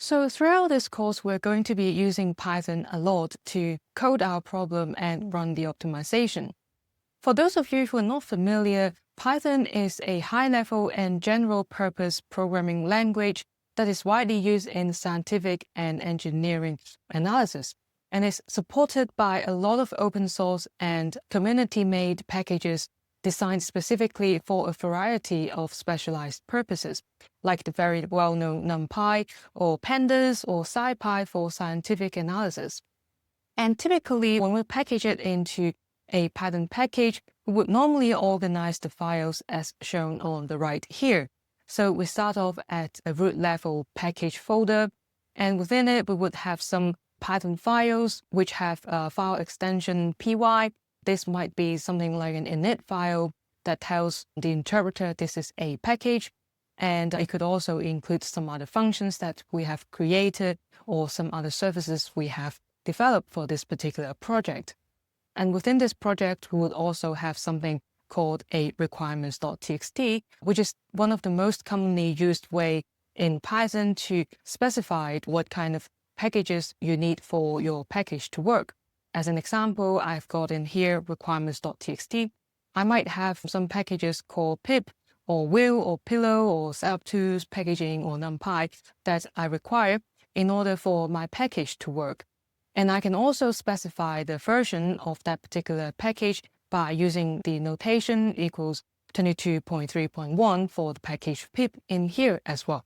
So throughout this course, we're going to be using Python a lot to code our problem and run the optimization. For those of you who are not familiar, Python is a high-level and general-purpose programming language that is widely used in scientific and engineering analysis, and is supported by a lot of open source and community-made packages designed specifically for a variety of specialized purposes, like the very well-known NumPy or Pandas or SciPy for scientific analysis. And typically, when we package it into a Python package, we would normally organize the files as shown on the right here. So we start off at a root level package folder, and within it, we would have some Python files which have a file extension py. This might be something like an init file that tells the interpreter this is a package. And it could also include some other functions that we have created or some other services we have developed for this particular project. And within this project, we would also have something called a requirements.txt, which is one of the most commonly used way in Python to specify what kind of packages you need for your package to work. As an example, I've got in here requirements.txt. I might have some packages called pip or wheel or pillow or setup tools, packaging or NumPy that I require in order for my package to work. And I can also specify the version of that particular package by using the notation equals 22.3.1 for the package pip in here as well.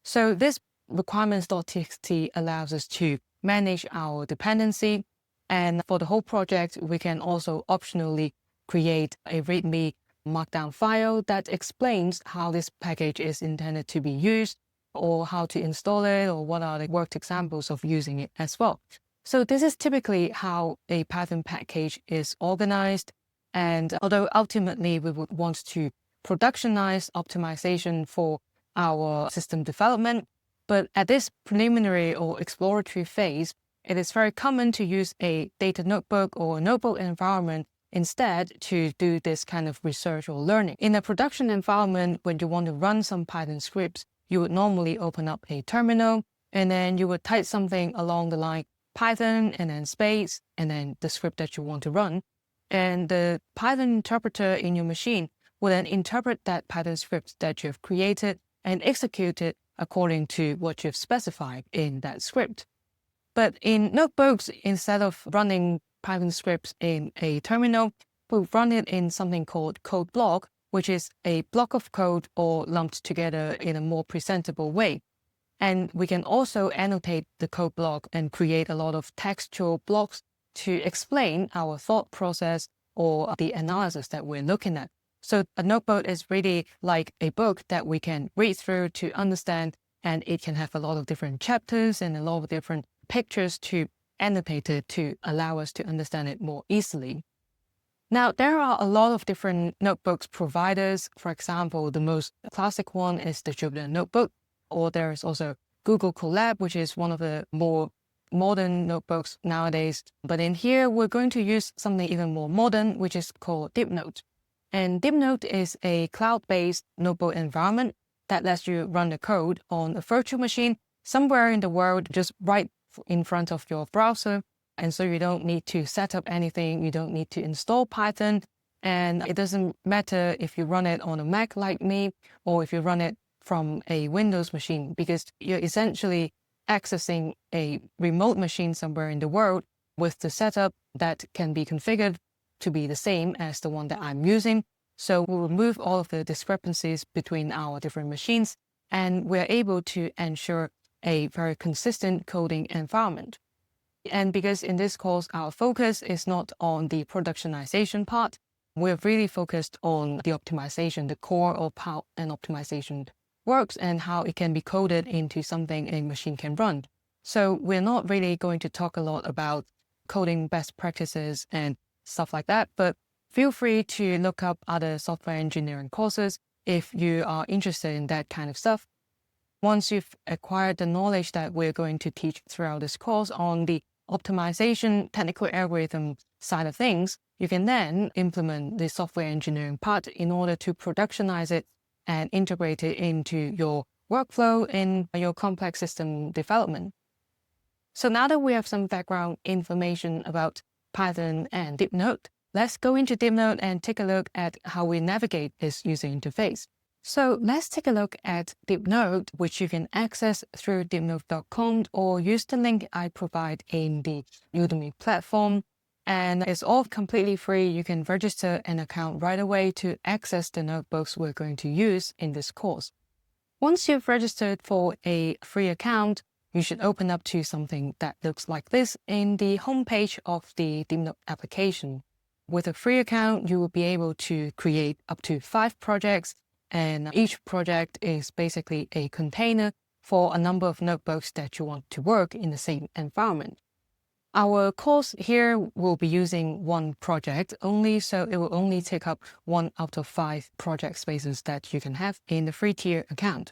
So this requirements.txt allows us to manage our dependency. And for the whole project, we can also optionally create a README markdown file that explains how this package is intended to be used, or how to install it, or what are the worked examples of using it as well. So this is typically how a Python package is organized. And although ultimately we would want to productionize optimization for our system development, but at this preliminary or exploratory phase, it is very common to use a data notebook or notebook environment instead to do this kind of research or learning. In a production environment, when you want to run some Python scripts, you would normally open up a terminal, and then you would type something along the line Python and then space and then the script that you want to run. And the Python interpreter in your machine will then interpret that Python script that you've created and execute it according to what you've specified in that script. But in notebooks, instead of running Python scripts in a terminal, we'll run it in something called code block, which is a block of code all lumped together in a more presentable way. And we can also annotate the code block and create a lot of textual blocks to explain our thought process or the analysis that we're looking at. So a notebook is really like a book that we can read through to understand, and it can have a lot of different chapters and a lot of different pictures to annotate it to allow us to understand it more easily. Now, there are a lot of different notebooks providers. For example, the most classic one is the Jupyter Notebook, or there is also Google Colab, which is one of the more modern notebooks nowadays. But in here, we're going to use something even more modern, which is called Deepnote. And Deepnote is a cloud-based notebook environment that lets you run the code on a virtual machine somewhere in the world, just right in front of your browser. And so you don't need to set up anything. You don't need to install Python. And it doesn't matter if you run it on a Mac like me, or if you run it from a Windows machine, because you're essentially accessing a remote machine somewhere in the world with the setup that can be configured to be the same as the one that I'm using. So we'll remove all of the discrepancies between our different machines, and we're able to ensure a very consistent coding environment. And because in this course, our focus is not on the productionization part, we're really focused on the optimization, the core of how an optimization works and how it can be coded into something a machine can run. So we're not really going to talk a lot about coding best practices and stuff like that, but feel free to look up other software engineering courses if you are interested in that kind of stuff. Once you've acquired the knowledge that we're going to teach throughout this course on the optimization technical algorithm side of things, you can then implement the software engineering part in order to productionize it and integrate it into your workflow in your complex system development. So now that we have some background information about Python and Deepnote, let's go into Deepnote and take a look at how we navigate this user interface. So let's take a look at Deepnote, which you can access through deepnote.com or use the link I provide in the Udemy platform. And it's all completely free. You can register an account right away to access the notebooks we're going to use in this course. Once you've registered for a free account, you should open up to something that looks like this in the homepage of the Deepnote application. With a free account, you will be able to create up to 5 projects, and each project is basically a container for a number of notebooks that you want to work in the same environment. Our course here will be using 1 project only, so it will only take up 1 out of 5 project spaces that you can have in the free tier account.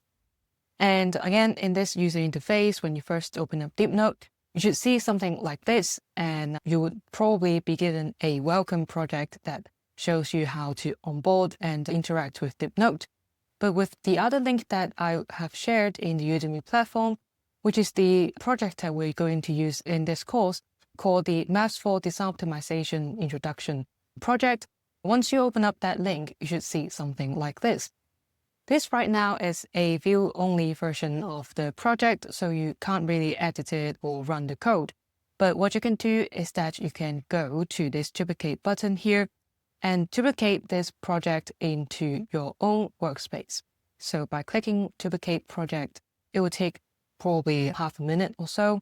And again, in this user interface, when you first open up Deepnote, you should see something like this, and you would probably be given a welcome project that shows you how to onboard and interact with Deepnote. But with the other link that I have shared in the Udemy platform, which is the project that we're going to use in this course, called the Maps for Design Optimization Introduction project. Once you open up that link, you should see something like this. This right now is a view-only version of the project, so you can't really edit it or run the code. But what you can do is that you can go to this duplicate button here and duplicate this project into your own workspace. So by clicking duplicate project, it will take probably half a minute or so,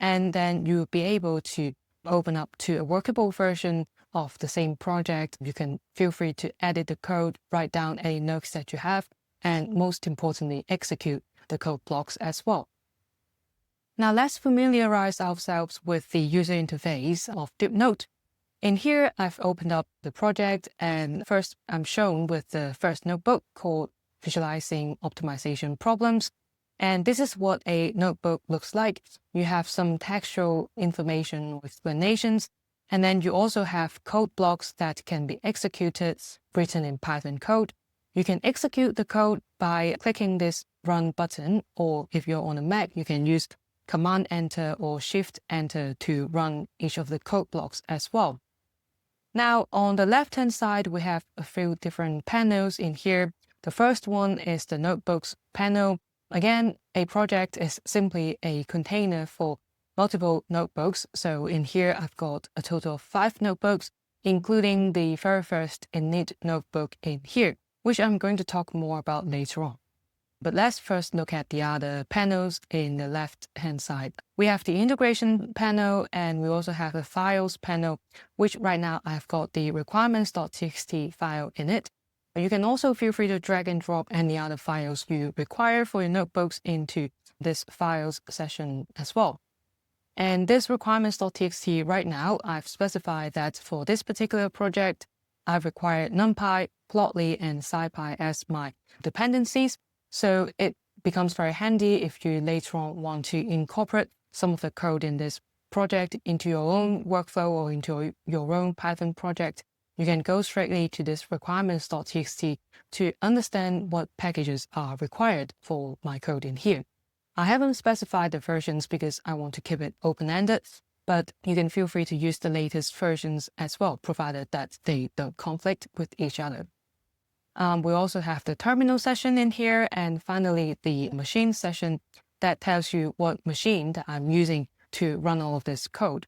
and then you'll be able to open up to a workable version of the same project. You can feel free to edit the code, write down any notes that you have, and most importantly, execute the code blocks as well. Now let's familiarize ourselves with the user interface of Deepnote. In here, I've opened up the project, and first I'm shown with the first notebook called Visualizing Optimization Problems. And this is what a notebook looks like. You have some textual information with explanations, and then you also have code blocks that can be executed, written in Python code. You can execute the code by clicking this Run button, or if you're on a Mac, you can use Command Enter or Shift Enter to run each of the code blocks as well. Now, on the left-hand side, we have a few different panels in here. The first one is the Notebooks panel. Again, a project is simply a container for multiple notebooks. So in here, I've got a total of 5 notebooks, including the very first init notebook in here, which I'm going to talk more about later on. But let's first look at the other panels in the left-hand side. We have the integration panel, and we also have the files panel, which right now I've got the requirements.txt file in it. But you can also feel free to drag and drop any other files you require for your notebooks into this files session as well. And this requirements.txt right now, I've specified that for this particular project, I've required NumPy, Plotly, and SciPy as my dependencies. So it becomes very handy if you later on want to incorporate some of the code in this project into your own workflow or into your own Python project. You can go straightly to this requirements.txt to understand what packages are required for my code in here. I haven't specified the versions because I want to keep it open-ended, but you can feel free to use the latest versions as well, provided that they don't conflict with each other. We also have the terminal session in here, and finally the machine session that tells you what machine that I'm using to run all of this code.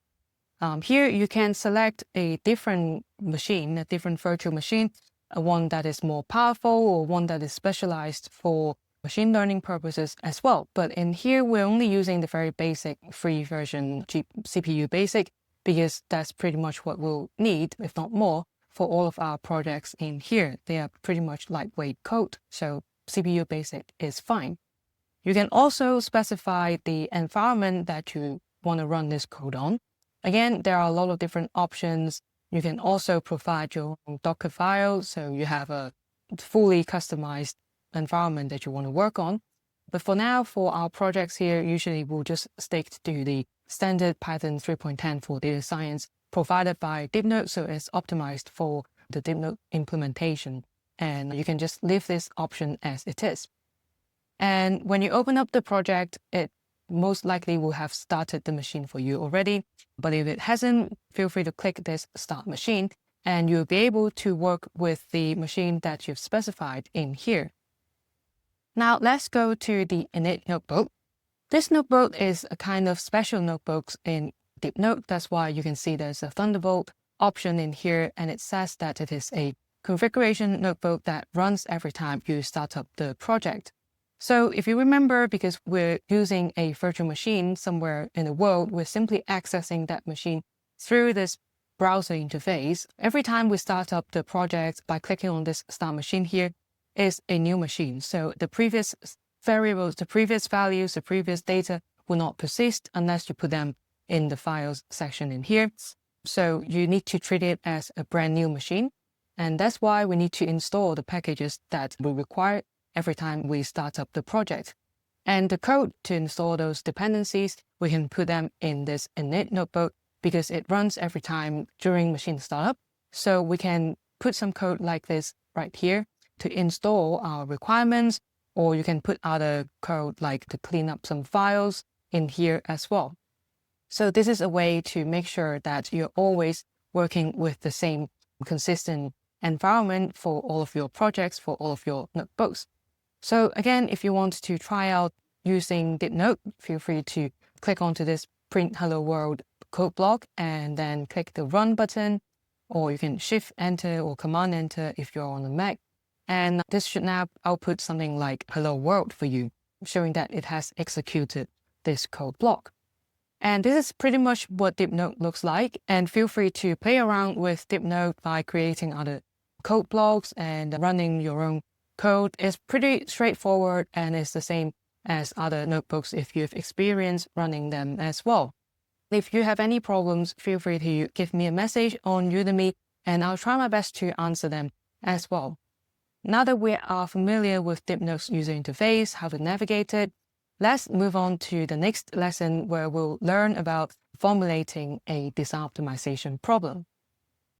Here you can select a different machine, a different virtual machine, one that is more powerful or one that is specialized for machine learning purposes as well. But in here, we're only using the very basic free version, CPU basic, because that's pretty much what we'll need, if not more, for all of our projects in here. They are pretty much lightweight code, so CPU basic is fine. You can also specify the environment that you want to run this code on. Again, there are a lot of different options. You can also provide your own Docker file, so you have a fully customized environment that you want to work on. But for now, for our projects here, usually we'll just stick to the standard Python 3.10 for data science provided by Deepnote, so it's optimized for the Deepnote implementation. And you can just leave this option as it is. And when you open up the project, it most likely will have started the machine for you already. But if it hasn't, feel free to click this Start Machine, and you'll be able to work with the machine that you've specified in here. Now let's go to the init notebook. This notebook is a kind of special notebook in Deepnote. That's why you can see there's a Thunderbolt option in here, and it says that it is a configuration notebook that runs every time you start up the project. So if you remember, because we're using a virtual machine somewhere in the world, we're simply accessing that machine through this browser interface. Every time we start up the project by clicking on this Start Machine here is a new machine. So the previous variables, the previous values, the previous data will not persist unless you put them in the files section in here. So you need to treat it as a brand new machine. And that's why we need to install the packages that we require every time we start up the project. And the code to install those dependencies, we can put them in this init notebook because it runs every time during machine startup. So we can put some code like this right here to install our requirements, or you can put other code like to clean up some files in here as well. So this is a way to make sure that you're always working with the same consistent environment for all of your projects, for all of your notebooks. So again, if you want to try out using Deepnote, feel free to click onto this Print Hello World code block and then click the Run button, or you can Shift Enter or Command Enter if you're on a Mac. And this should now output something like Hello World for you, showing that it has executed this code block. And this is pretty much what Deepnote looks like. And feel free to play around with Deepnote by creating other code blocks and running your own code. It's pretty straightforward and it's the same as other notebooks if you've experienced running them as well. If you have any problems, feel free to give me a message on Udemy and I'll try my best to answer them as well. Now that we are familiar with Deepnote's user interface, how to navigate it, let's move on to the next lesson where we'll learn about formulating a design optimization problem.